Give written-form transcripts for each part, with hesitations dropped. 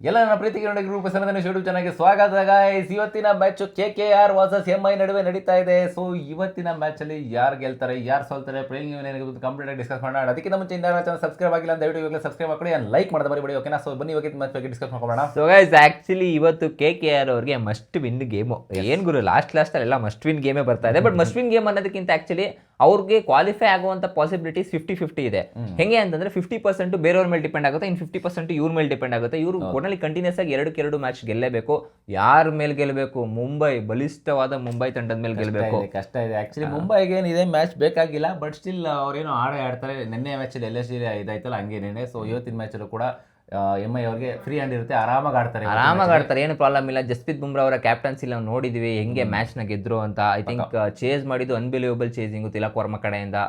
ಎಲ್ಲ ನನ್ನ ಪ್ರೀತಿಗೆ ಗ್ರೂಪ್ ಯೂಟ್ಯೂಬ್ ಚಾನಲ್ಗೆ ಸ್ವಾಗತ ಗೈಸ್. ಇವತ್ತಿನ ಮ್ಯಾಚ್ KKR ವರ್ಸಸ್ MI ನಡುವೆ ನಡೀತಾ ಇದೆ. ಸೊ ಇವತ್ತಿನ ಮ್ಯಾಚ್ ಅಲ್ಲಿ ಯಾರು ಗೆಲ್ತಾರೆ, ಯಾರು ಸೋಲ್ತಾರೆ, ಪ್ಲೇಯಿಂಗ್ ಕಂಪ್ಲೀಟ್ ಆಗಿ ಡಿಸ್ಕಸ್ ಮಾಡೋಣ. ಅದಕ್ಕಿಂತ ಮುಂಚೆ ಚಾನಲ್ ಸಬ್ಸ್ಕ್ರೈಬ್ ಆಗಿಲ್ಲ ಅಂತ ದಯವಿಟ್ಟು ಸಬ್ಸ್ಕ್ರೈಬ್ ಮಾಡಿ, ಲೈಕ್ ಮಾಡೋದು ಮರಿಬೇಡಿ. ಓಕೆನಾ? ಸೊ ಬನ್ನಿ ಇವತ್ತಿನ ಮ್ಯಾಚ್ ಬಗ್ಗೆ ಡಿಸ್ಕಸ್ ಮಾಡೋಣ. ಸೊ ಗೈಸ್, ಆಕ್ಚುಲಿ ಇವತ್ತು KKR ಅವ್ರಿಗೆ ಮಸ್ಟ್ ವಿನ್ ಗೇಮು. ಏನ್ ಗುರು, ಲಾಸ್ಟ್ ಎಲ್ಲ ಮಸ್ಟ್ ವಿನ್ ಗೇಮೇ ಬರ್ತಾ ಇದೆ. ಬಟ್ ಮಸ್ಟ್ ವಿನ್ ಗೇಮ್ ಅನ್ನೋದಕ್ಕಿಂತ ಆಕ್ಚುಲಿ ಅವ್ರಿಗೆ ಕ್ವಾಲಿಫೈ ಆಗುವಂತ ಪಾಸಿಬಿಲಿಟೀಸ್ 50-50 ಇದೆ. ಹೆಂಗೆ ಅಂತಂದ್ರೆ 50% ಬೇರೆಯವ್ರ ಮೇಲೆ ಡಿಪೆಂಡ್ ಆಗುತ್ತೆ, ಇನ್ನು 50% ಇವ್ರ ಮೇಲೆ ಡಿಪೆಂಡ್ ಆಗುತ್ತೆ. ಇವರು ಒಟ್ನಲ್ಲಿ ಕಂಟಿನ್ಯೂಸ್ ಆಗಿ 2 ಮ್ಯಾಚ್ ಗೆಲ್ಲೇಬೇಕು. ಯಾರ ಮೇಲೆ ಗೆಲ್ಲಬೇಕು? ಮುಂಬೈ, ಬಲಿಷ್ಠವಾದ ಮುಂಬೈ ತಂಡದ ಮೇಲೆ ಗೆಲ್ಲಬೇಕು. ಕಷ್ಟ ಇದೆ ಆಕ್ಚುಲಿ. ಮುಂಬೈಗೆ ಇದೇ ಮ್ಯಾಚ್ ಬೇಕಾಗಿಲ್ಲ, ಬಟ್ ಸ್ಟಿಲ್ ಅವ್ರೇನೋ ಆಡ್ತಾರೆ. ನಿನ್ನೆ ಮ್ಯಾಚ್ ಅಲ್ಲಿ LSG ಇದಾಯ್ತಲ್ಲ, ಹಂಗೇನೆ. ಸೊ ಇವತ್ತಿನ ಮ್ಯಾಚ್ ಅಲ್ಲೂ ಕೂಡ MI ಅವ್ರಿಗೆ ಫ್ರೀ ಹ್ಯಾಂಡ್ ಇರುತ್ತೆ, ಆರಾಮಾಗಿ ಆಡ್ತಾರೆ, ಏನು ಪ್ರಾಬ್ಲಮ್ ಇಲ್ಲ. ಜಸ್ಪ್ರೀತ್ ಬುಮ್ರಾ ಅವರ ಕ್ಯಾಪ್ಟನ್ಸಿ ನಾವು ನೋಡಿದ್ವಿ ಹೆಂಗೆ ಮ್ಯಾಚ್ ನ ಗೆದ್ರು ಅಂತ. ಐ ಥಿಂಕ್ ಚೇಸ್ ಮಾಡಿದ್ದು ಅನ್ಬಿಲಿಯಬಲ್ ಚೇಸಿಂಗ್ ತಿಲಕ್ ವರ್ಮಾ ಕಡೆಯಿಂದ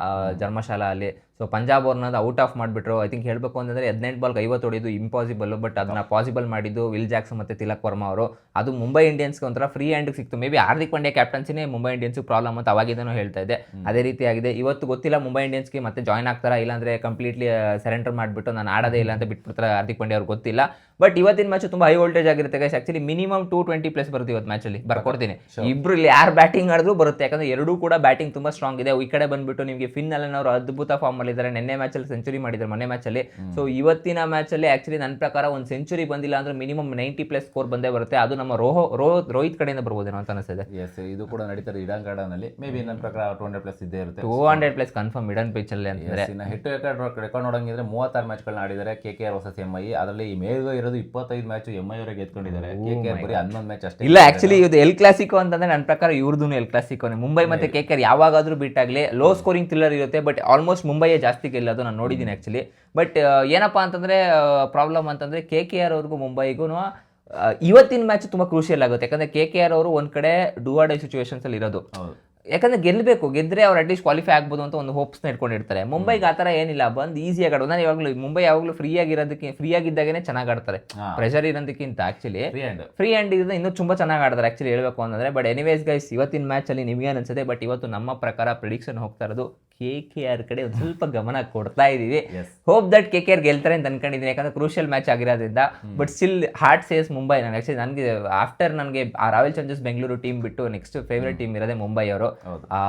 ಧರ್ಮಶಾಲಾ ಅಲ್ಲಿ. ಸೊ ಪಂಜಾಬ್ ಅವ್ರನ್ನ ಔಟ್ ಆಫ್ ಮಾಡಿಬಿಟ್ರು. ಐ ಥಿಂಕ್ ಹೇಳಬೇಕು ಅಂತಂದ್ರೆ 18 ಬಾಲ್ಗೆ 50 ಹೊಡಿದ್ದು ಇಂಪಾಸಿಬಲ್, ಬಟ್ ಅದನ್ನ ಪಾಸಿಬಲ್ ಮಾಡಿದ್ದು ವಿಲ್ ಜಾಕ್ಸನ್ ಮತ್ತೆ ತಿಲಕ್ ವರ್ಮಾ ಅವರು. ಅದು ಮುಂಬೈ ಇಂಡಿಯನ್ಸ್ಗೆ ಒಂಥರ ಫ್ರೀ ಹ್ಯಾಂಡ್ ಸಿಕ್ತು. ಮೇ ಬಿ ಹಾರ್ದಿಕ್ ಪಾಂಡ್ಯ ಕ್ಯಾಪ್ಟನ್ಸಿನೇ ಮುಂಬೈ ಇಂಡಿಯನ್ಸ್ ಪ್ರಾಬ್ಲಮ್ ಅಂತ ಅವಾಗಿದ್ದೇನೋ ಹೇಳ್ತಾ ಇದೆ. ಅದೇ ರೀತಿ ಆಗಿದೆ. ಇವತ್ತು ಗೊತ್ತಿಲ್ಲ ಮುಂಬೈ ಇಂಡಿಯನ್ಸ್ಗೆ ಮತ್ತೆ ಜಾಯ್ನ್ ಆಗ್ತಾರಾ, ಇಲ್ಲಾಂದ್ರೆ ಕಂಪ್ಲೀಟ್ಲಿ ಸರೆಂಡರ್ ಮಾಡಿಬಿಟ್ಟು ನಾನು ಆಡೋದೇ ಇಲ್ಲ ಅಂತ ಬಿಟ್ಬಿಡ್ತಾರೆ ಹಾರ್ದಿಕ್ ಪಾಂಡ್ಯ ಅವ್ರಿಗೆ, ಗೊತ್ತಿಲ್ಲ. ಬಟ್ ಇವತ್ತಿನ ಮ್ಯಾಚ್ ತುಂಬಾ ಹೈ ವೋಲ್ಟೇಜ್ ಆಗಿರುತ್ತೆ ಗೈಸ್. ಆಕ್ಚುಲಿ ಮಿನಿಮಮ್ 220+ ಬರುತ್ತೆ ಇವತ್ತು ಮ್ಯಾಚ್ ಅಲ್ಲಿ, ಬರ್ಕೊಡ್ತೀನಿ. ಇಬ್ರು ಇಲ್ಲಿ ಯಾರು ಬ್ಯಾಟಿಂಗ್ ಆಡಿದ್ರು ಬರುತ್ತೆ, ಯಾಕಂದ್ರೆ ಎರಡೂ ಕೂಡ ಬ್ಯಾಟಿಂಗ್ ತುಂಬಾ ಸ್ಟ್ರಾಂಗ್ ಇದೆ. ಈ ಕಡೆ ಬಂದ್ಬಿಟ್ಟು ನಿಮಗೆ ಫಿನ್ ಅಲನ್ ಅವರು ಅದ್ಭುತ ಫಾರ್ಮ್ ಅಲ್ಲಿ ಇದ್ದಾರೆ. ನಿನ್ನೆ ಮ್ಯಾಚ್ ಅಲ್ಲಿ ಸೆಂಚುರಿ ಮಾಡಿದ್ದಾರೆ, ಮೊನ್ನೆ ಮ್ಯಾಚ್ ಅಲ್ಲಿ. ಸೊ ಇವತ್ತಿನ ಮ್ಯಾಚ್ ಅಲ್ಲಿ ಆಕ್ಚುಲಿ ನನ್ನ ಪ್ರಕಾರ ಒಂದು ಸೆಂಚುರಿ ಬಂದಿಲ್ಲ ಅಂದ್ರೆ ಮಿನಿಮಮ್ 90+ ಸ್ಕೋರ್ ಬಂದೇ ಬರುತ್ತೆ. ಅದು ನಮ್ಮ ರೋಹಿತ್ ಕಡೆಯಿಂದ ಬರ್ಬೋದೇನೋ ಅಂತ ಅನಿಸ್ತದೆ. ಇದು ಕೂಡ ನಡೀತಾರೆ ಇಡನ್ ಗಾರ್ಡನ್ ಅಲ್ಲಿ. ಮೇ ಬಿ ನನ್ನ ಪ್ರಕಾರ 200+ ಇದ್ದೇ ಇರುತ್ತೆ. 200+ ಕನ್ಫರ್ಮ್ ಇಡನ್ ಪಿಚ್ ಅಲ್ಲಿ ಅಂತಂದ್ರೆ. ಹೆಡ್ ಟು ಹೆಡ್ ರೆಕಾರ್ಡ್ ನೋಡಂಗಿದ್ರೆ 36 ಮ್ಯಾಚ್ಗಳನ್ನ ಆಡಿದ್ದಾರೆ KKR ವರ್ಸಸ್ MI. ಅದರಲ್ಲಿ ಮೇಲ್ಗೆ ಇರೋದು 25 ಮ್ಯಾಚ್ MI ಅವರೇ ಗೆದ್ಕೊಂಡಿದ್ದಾರೆ. KKR ಬರೀ 11 ಮ್ಯಾಚ್ ಅಷ್ಟೇ. ಇಲ್ಲ, ಆಕ್ಚುಲಿ ಇದು ಎಲ್ ಕ್ಲಾಸಿಕೋ ಅಂತಂದ್ರೆ ನನ್ನ ಪ್ರಕಾರ ಇವ್ರದ್ದು ಎಲ್ ಕ್ಲಾಸಿಕೋನೆ. ಮುಂಬೈ ಮತ್ತೆ KKR ಯಾವಾಗಾದ್ರೂ ಬೀಟ್ ಆಗಲಿ ಲೋ ಸ್ಕೋರಿಂಗ್ ಥ್ರಿಲ್ಲರ್ ಇರುತ್ತೆ, ಬಟ್ ಆಲ್ಮೋಸ್ಟ್ ಮುಂಬೈಯೇ ಜಾಸ್ತಿ ಗೆಲ್ಲೋದು ನಾನು ನೋಡಿದ್ದೀನಿ ಆಕ್ಚುಲಿ. ಬಟ್ ಏನಪ್ಪಾ ಅಂತಂದ್ರೆ ಪ್ರಾಬ್ಲಮ್ ಅಂತಂದ್ರೆ KKR ಅವ್ರಿಗೂ ಮುಂಬೈಗೂ ಇವತ್ತಿನ ಮ್ಯಾಚ್ ತುಂಬಾ ಕ್ರೂಷಿಯಲ್ ಆಗುತ್ತೆ. ಯಾಕಂದ್ರೆ KKR ಅವರು ಒಂದ್ ಕಡೆ ಡೂ ಆರ್ ಡೈ ಸಿಚುವೇಶನ್ಸ್ ಅಲ್ಲಿ ಇರೋದು. ಯಾಕಂದ್ರೆ ಗೆಲ್ಲಬೇಕು, ಗೆದ್ರೆ ಅವ್ರು ಅಟ್ಲೀಸ್ಟ್ ಕ್ವಾಲಿಫೈ ಆಗ್ಬೋದು ಅಂತ ಒಂದು ಹೋಪ್ಸ್ನ ಇಟ್ಕೊಂಡಿರ್ತಾರೆ. ಮುಂಬೈಗೆ ಆ ಥರ ಏನಿಲ್ಲ, ಬಂದು ಈಸಿಯಾಗಿ ಆಡೋದು. ನಾನು ಯಾವಾಗಲೂ ಮುಂಬೈ ಯಾವಾಗಲೂ ಫ್ರೀ ಆಗಿದ್ದಾಗೇ ಚೆನ್ನಾಗಿ ಆಡ್ತಾರೆ, ಪ್ರೆಷರ್ ಇರೋದಕ್ಕಿಂತ. ಆಕ್ಚುಲಿ ಫ್ರೀ ಹ್ಯಾಂಡ್ ಇರೋದು ಇನ್ನೂ ತುಂಬಾ ಚೆನ್ನಾಗಿ ಆಡ್ತಾರೆ ಆಕ್ಚುಲಿ ಹೇಳ್ಬೇಕು ಅಂತಂದ್ರೆ. ಬಟ್ ಎನಿವೇಸ್ ಗೈಸ್, ಇವತ್ತಿನ ಮ್ಯಾಚ್ ಅಲ್ಲಿ ನಿಮ್ಗೇನು ಅನ್ಸುತ್ತೆ? ಬಟ್ ಇವತ್ತು ನಮ್ಮ ಪ್ರಕಾರ ಪ್ರಿಡಿಕ್ಷನ್ ಹೋಗ್ತಾ ಇರೋದು KKR ಕಡೆ ಒಂದು ಸ್ವಲ್ಪ ಗಮನ ಕೊಡ್ತಾ ಇದೀವಿ. ಹೋಪ್ ದಟ್ KKR ಗೆಲ್ತಾರೆ ಅಂತ ಅನ್ಕೊಂಡಿದ್ದೀನಿ, ಯಾಕಂದ್ರೆ ಕ್ರೂಷಿಯಲ್ ಮ್ಯಾಚ್ ಆಗಿರೋದ್ರಿಂದ. But still heart says Mumbai. ನನಗೆ ಆಫ್ಟರ್ ನನಗೆ ರಾಯಲ್ ಚಾಲೆಂಜರ್ಸ್ ಬೆಂಗಳೂರು ಟೀಮ್ ಬಿಟ್ಟು ನೆಕ್ಸ್ಟ್ ಫೇವ್ರೇಟ್ ಟೀಮ್ ಇರೋದೇ ಮುಂಬೈ ಅವರು.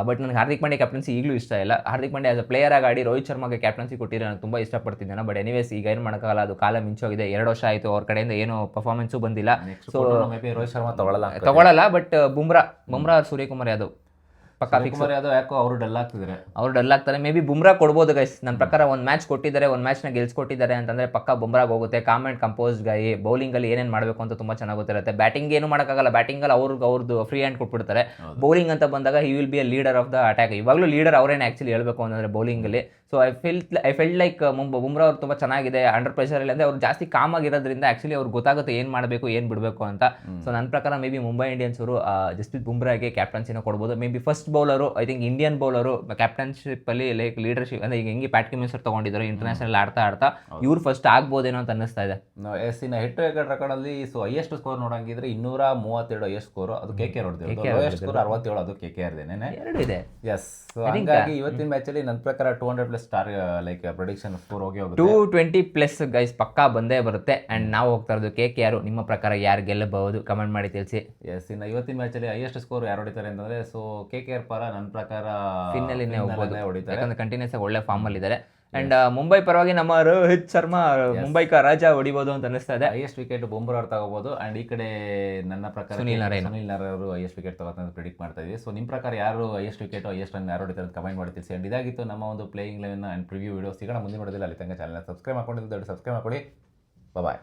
ಬಟ್ ನನಗೆ ಹಾರ್ದಿಕ್ ಪಾಂಡ್ಯ ಕ್ಯಾಪ್ಟನ್ಸಿ ಈಗಲೂ ಇಷ್ಟ ಇಲ್ಲ. Hardik Pandya as a player ಆಗಿ ಆಡಿ ರೋಹಿತ್ ಶರ್ಮಾಗೆ ಕ್ಯಾಪ್ಟನ್ಸಿ ಕೊಟ್ಟಿರೋ ನಾನು ತುಂಬಾ ಇಷ್ಟಪಡ್ತಿದ್ದೇನೆ. ಬಟ್ ಎನಿವೇಸ್ ಈಗ ಏನು ಮಾಡೋಕ್ಕಾಗಲ್ಲ, ಅದು ಕಾಲ ಮಿಂಚೋಗಿದೆ. 2 ವರ್ಷ ಆಯಿತು, ಅವ್ರ ಕಡೆಯಿಂದ ಏನೋ ಪರ್ಫಾರ್ಮೆನ್ಸು ಬಂದಿಲ್ಲ. ಸೊ ರೋಹಿತ್ ಶರ್ಮಾ ತಗೊಳ್ಳಲ್ಲ. ಬಟ್ ಬುಮ್ರಾ ಸೂರ್ಯಕುಮಾರ್ ಯಾದವ್ ಪಕ್ಕಾ ಫಿಕ್ಸ್. ಯಾಕೋ ಅವರು ಡಲ್ ಆಗ್ತಾರೆ. ಮೇ ಬಿ ಬುಮ್ರಾ ಕೊಡ್ಬೋದು ಗೈಸ್. ನನ್ನ ಪ್ರಕಾರ ಒಂದು ಮ್ಯಾಚ್ ಕೊಟ್ಟಿದ್ದಾರೆ, ಒಂದು ಮ್ಯಾಚ್ನ ಗೆಲ್ಸ್ಕೊಟ್ಟಿದ್ದಾರೆ ಅಂತಂದ್ರೆ ಪಕ್ಕ ಬುಮ್ರಾಗ್ ಹೋಗುತ್ತೆ. Com and compose Gayi. Bowling ಅಲ್ಲಿ ಏನೇನು ಮಾಡಬೇಕು ಅಂತ ತುಂಬಾ ಚೆನ್ನಾಗಿ ಗೊತ್ತಿರುತ್ತೆ. ಬ್ಯಾಟಿಂಗ್ ಏನು ಮಾಡೋಕ್ಕಾಗಲ್ಲ, ಬ್ಯಾಟಿಂಗ್ ಅಲ್ಲಿ ಅವ್ರದ್ದು ಫ್ರೀ ಹ್ಯಾಂಡ್ ಕೊಟ್ಬಿಡ್ತಾರೆ. ಬೌಲಿಂಗ್ ಅಂತ ಬಂದಾಗ he will be a leader of the attack. ಇವಾಗಲೂ ಲೀಡರ್ ಅವರೇನೆ ಆಕ್ಚುಲಿ ಹೇಳ್ಬೇಕು ಅಂತಂದ್ರೆ ಬೌಲಿಂಗ್ ಅಲ್ಲಿ. So I felt like Bumrah ಅವ್ರು ತುಂಬಾ ಚೆನ್ನಾಗಿದೆ ಅಂಡರ್ ಪ್ರೆಷರ್ ಅಲ್ಲಿ. ಅಂದ್ರೆ ಅವ್ರು ಜಾಸ್ತಿ ಕಾಮ್ ಆಗಿರೋದ್ರಿಂದ ಆಕ್ಚುಲಿ ಅವ್ರಿಗೆ ಗೊತ್ತಾಗುತ್ತೆ ಏನ್ ಮಾಡಬೇಕು ಏನ್ ಬಿಡಬೇಕು ಅಂತ. ಸೊ ನನ್ನ ಪ್ರಕಾರ ಮೇ ಬಿ ಮುಂಬೈ ಇಂಡಿಯನ್ಸ್ ಅವರು ಜಸ್ಪ್ರೀತ್ ಬುಮ್ರಾಗೆ ಕ್ಯಾಪ್ಟನ್ಸಿನ ಕೊಡ್ಬೋದು. May be first bowler, I think Indian bowler captainship ಅಲ್ಲಿ ಲೈಕ್ ಲೀಡರ್ಶಿಪ್ ಅಂದ್ರೆ ಈಗ ಹೆಂಗೆ ಪ್ಯಾಟ್ ಕಮಿನ್ಸ್ ತಗೊಂಡಿದ್ದಾರೆ ಇಂಟರ್ನ್ಯಾಷನಲ್ ಆಡ್ತಾ ಇವ್ರು ಫಸ್ಟ್ ಆಗ್ಬೋದೇನೋ ಅಂತ ಅನ್ನಿಸ್ತಾ ಇದೆ. ಹೆಡ್ ಟು ಹೆಡ್ ರೆಕಾರ್ಡ್ ಅಲ್ಲಿ ಸೊ ಹೈಯೆಸ್ಟ್ ಸ್ಕೋರ್ ನೋಡಂಗಿದ್ರೆ 232 ಹೈಯೆಸ್ಟ್ ಸ್ಕೋರ್ ಅದು KKR ಹೊಡೆದಿರೋದು. ಲೋಯೆಸ್ಟ್ ಸ್ಕೋರ್ 67, ಅದು KKR ದೇನೆ. ಎರಡು ಇದೆ. ಎಸ್. ಸೊ ಹಾಗಾಗಿ ಇವತ್ತಿನ ಮ್ಯಾಚ್ ಅಲ್ಲಿ ನನ್ನ ಪ್ರಕಾರ 200+ ಸ್ಟಾರ್ ಲೈಕ್ ಪ್ರೆಡಿಕ್ಷನ್ ಸ್ಕೋರ್ ಹೋಗಿ 220+ ಗೈಸ್ ಪಕ್ಕಾ ಬಂದೇ ಬರುತ್ತೆ. ಅಂಡ್ ನಾವು ಹೋಗ್ತಾ ಇರೋದು KKR. ನಿಮ್ಮ ಪ್ರಕಾರ ಯಾರು ಗೆಲ್ಲಬಹುದು ಕಮೆಂಟ್ ಮಾಡಿ ತಿಳಿಸಿ. ಎಸ್. ಇನ್ನು ಇವತ್ತಿನ ಮ್ಯಾಚ್ ಅಲ್ಲಿ ಹೈಯೆಸ್ಟ್ ಸ್ಕೋರ್ ಯಾರು ಹೊಡಿತಾರೆ ಅಂತಂದ್ರೆ ಸೊ KKR ಪರ ನನ್ನ ಪ್ರಕಾರ ಫಿನ್ನಲ್ಲಿನೇ ಹೊಡಿತಾರೆ, ಯಾಕಂದ್ರೆ ಕಂಟಿನ್ಯೂಸ್ ಆಗಿ ಒಳ್ಳೆ ಫಾರ್ಮ್ ಅಲ್ಲಿ ಇದ್ದಾರೆ. ಅಂಡ್ ಮುಂಬೈ ಪರವಾಗಿ ನಮ್ಮ ರೋಹಿತ್ ಶರ್ಮಾ ಮುಂಬೈ ರಾಜ ಹೊಡಿಬಹುದು ಅಂತ ಅನಿಸ್ತಾ ಇದೆ. ಹೈಯೆಸ್ಟ್ ವಿಕೆಟ್ ಬುಮ್ರಾ ಅವ್ರು ತಗೋಬಹುದು. ಅಂಡ್ ಈ ಕಡೆ ನನ್ನ ಪ್ರಕಾರ ಸುನಿಲ್ ನಾರಾಯಣ್ ಅವರು ಹೈಯೆಸ್ಟ್ ವಿಕೆಟ್ ತಗೋತಾರೆ ಅಂತ ಪ್ರಿಡಿಕ್ಟ್ ಮಾಡ್ತಾ ಇದೀವಿ. ಸೊ ನಿಮ್ಮ ಪ್ರಕಾರ ಯಾರು ಹೈಯೆಸ್ಟ್ ವಿಕೆಟ್ ಹೈಯೆಸ್ಟ್ ರನ್ ಯಾರು ಹೊಡಿತಾರೆ ಅಂತ ಕಮೆಂಟ್ ಮಾಡಿ ತಿಳಿಸಿ. ಅಂಡ್ ಇದಾಗಿತ್ತು ನಮ್ಮ ಒಂದು ಪ್ಲೇಯಿಂಗ್ 11 ಅಂಡ್ ಪ್ರಿವ್ಯೂ ವಿಡಿಯೋ. ಸಿಗೋಣ ಮುಂದಿನ ನೋಡೋದಿಲ್ಲ. ಅಲ್ಲಿ ತನಕ ಚಾನಲ್ ಸಬ್ಸ್ಕ್ರೈಬ್ ಮಾಡ್ಕೊಂಡಿದ್ದು ಸಬ್ಸ್ಕ್ರೈಬ್ ಮಾಡ್ಕೊಳ್ಳಿ. ಬಾಯ್.